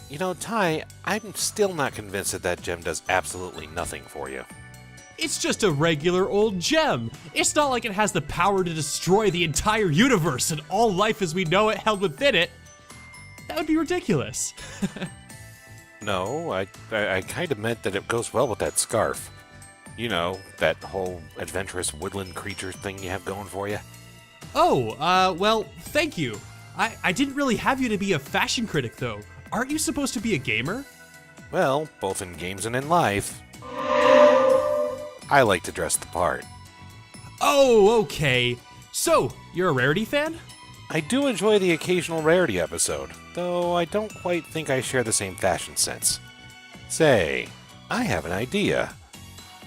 You know, Ty, I'm still not convinced that gem does absolutely nothing for you. It's just a regular old gem. It's not like it has the power to destroy the entire universe and all life as we know it held within it. That would be ridiculous. No, I kind of meant that it goes well with that scarf. You know, that whole adventurous woodland creature thing you have going for you. Oh, well, thank you. I didn't really have you to be a fashion critic, though. Aren't you supposed to be a gamer? Well, both in games and in life. I like to dress the part. Oh, okay. So, you're a Rarity fan? I do enjoy the occasional Rarity episode, though I don't quite think I share the same fashion sense. Say, I have an idea.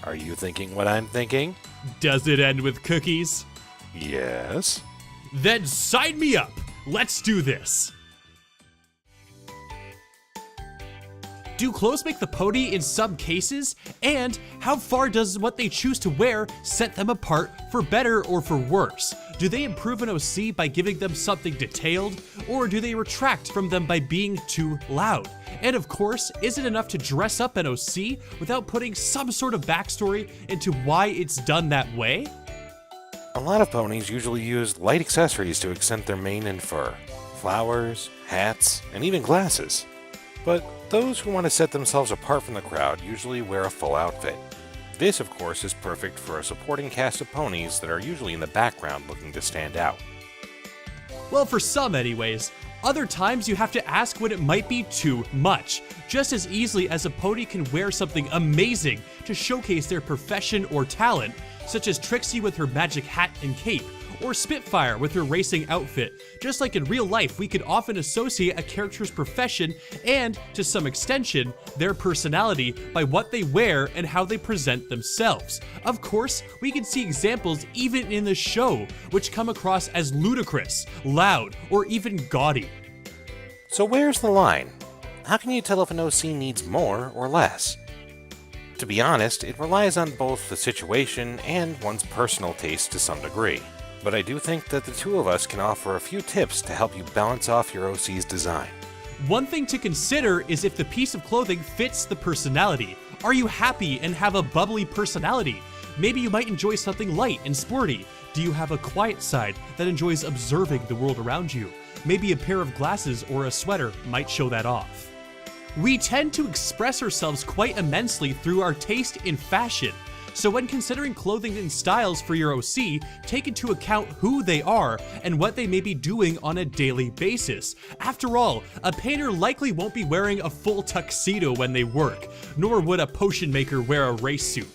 Are you thinking what I'm thinking? Does it end with cookies? Yes. Then sign me up. Let's do this. Do clothes make the pony in some cases? And how far does what they choose to wear set them apart for better or for worse? Do they improve an OC by giving them something detailed, or do they retract from them by being too loud? And of course, is it enough to dress up an OC without putting some sort of backstory into why it's done that way? A lot of ponies usually use light accessories to accent their mane and fur. Flowers, hats, and even glasses. But those who want to set themselves apart from the crowd usually wear a full outfit. This, of course, is perfect for a supporting cast of ponies that are usually in the background looking to stand out. Well, for some anyways. Other times you have to ask when it might be too much, just as easily as a pony can wear something amazing to showcase their profession or talent, such as Trixie with her magic hat and cape, or Spitfire with her racing outfit. Just like in real life, we could often associate a character's profession and, to some extension, their personality by what they wear and how they present themselves. Of course, we can see examples even in the show, which come across as ludicrous, loud, or even gaudy. So where's the line? How can you tell if an OC needs more or less? To be honest, it relies on both the situation and one's personal taste to some degree. But I do think that the two of us can offer a few tips to help you balance off your OC's design. One thing to consider is if the piece of clothing fits the personality. Are you happy and have a bubbly personality? Maybe you might enjoy something light and sporty. Do you have a quiet side that enjoys observing the world around you? Maybe a pair of glasses or a sweater might show that off. We tend to express ourselves quite immensely through our taste in fashion. So when considering clothing and styles for your OC, take into account who they are and what they may be doing on a daily basis. After all, a painter likely won't be wearing a full tuxedo when they work, nor would a potion maker wear a race suit.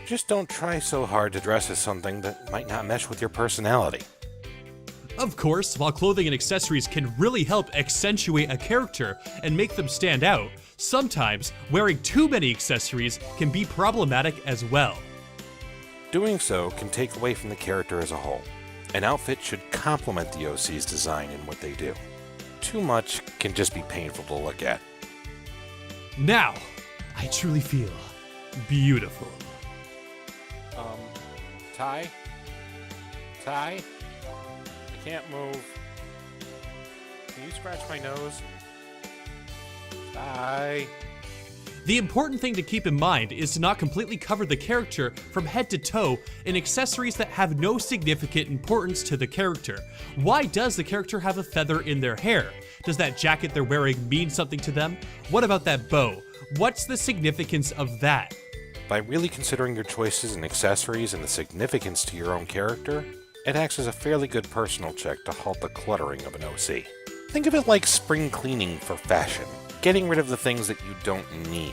Just don't try so hard to dress as something that might not mesh with your personality. Of course, while clothing and accessories can really help accentuate a character and make them stand out, sometimes wearing too many accessories can be problematic as well. Doing so can take away from the character as a whole. An outfit should complement the OC's design and what they do. Too much can just be painful to look at. Now, I truly feel beautiful. Ty? Ty? I can't move. Can you scratch my nose? Ty? The important thing to keep in mind is to not completely cover the character from head to toe in accessories that have no significant importance to the character. Why does the character have a feather in their hair? Does that jacket they're wearing mean something to them? What about that bow? What's the significance of that? By really considering your choices and accessories and the significance to your own character, it acts as a fairly good personal check to halt the cluttering of an OC. Think of it like spring cleaning for fashion, getting rid of the things that you don't need.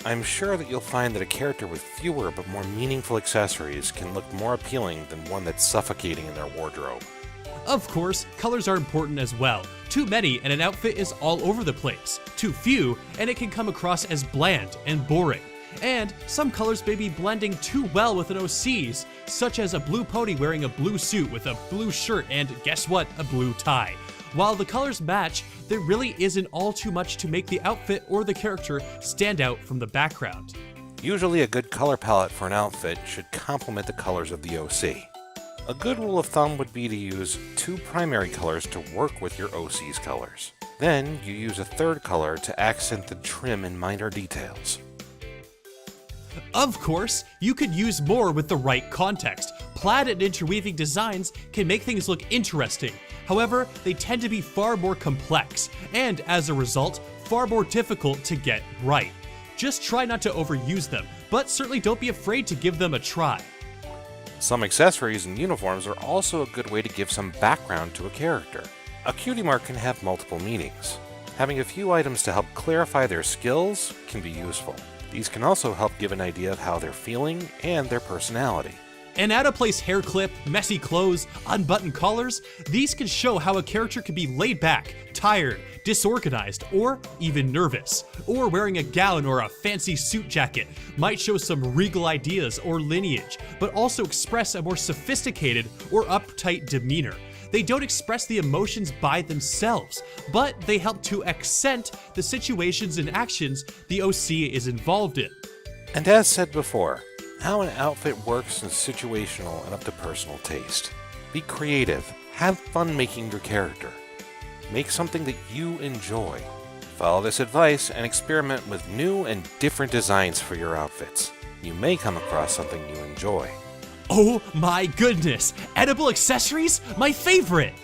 I'm sure that you'll find that a character with fewer but more meaningful accessories can look more appealing than one that's suffocating in their wardrobe. Of course, colors are important as well. Too many and an outfit is all over the place. Too few and it can come across as bland and boring. And some colors may be blending too well with an OC's, such as a blue pony wearing a blue suit with a blue shirt and, guess what, a blue tie. While the colors match, there really isn't all too much to make the outfit or the character stand out from the background. Usually a good color palette for an outfit should complement the colors of the OC. A good rule of thumb would be to use two primary colors to work with your OC's colors. Then you use a third color to accent the trim and minor details. Of course, you could use more with the right context. Plaid and interweaving designs can make things look interesting. However, they tend to be far more complex, and as a result, far more difficult to get right. Just try not to overuse them, but certainly don't be afraid to give them a try. Some accessories and uniforms are also a good way to give some background to a character. A cutie mark can have multiple meanings. Having a few items to help clarify their skills can be useful. These can also help give an idea of how they're feeling and their personality. An out-of-place hair clip, messy clothes, unbuttoned collars, these can show how a character can be laid back, tired, disorganized, or even nervous. Or wearing a gown or a fancy suit jacket might show some regal ideas or lineage, but also express a more sophisticated or uptight demeanor. They don't express the emotions by themselves, but they help to accent the situations and actions the OC is involved in. And as said before, how an outfit works is situational and up to personal taste. Be creative, have fun making your character. Make something that you enjoy. Follow this advice and experiment with new and different designs for your outfits. You may come across something you enjoy. Oh my goodness! Edible accessories? My favorite!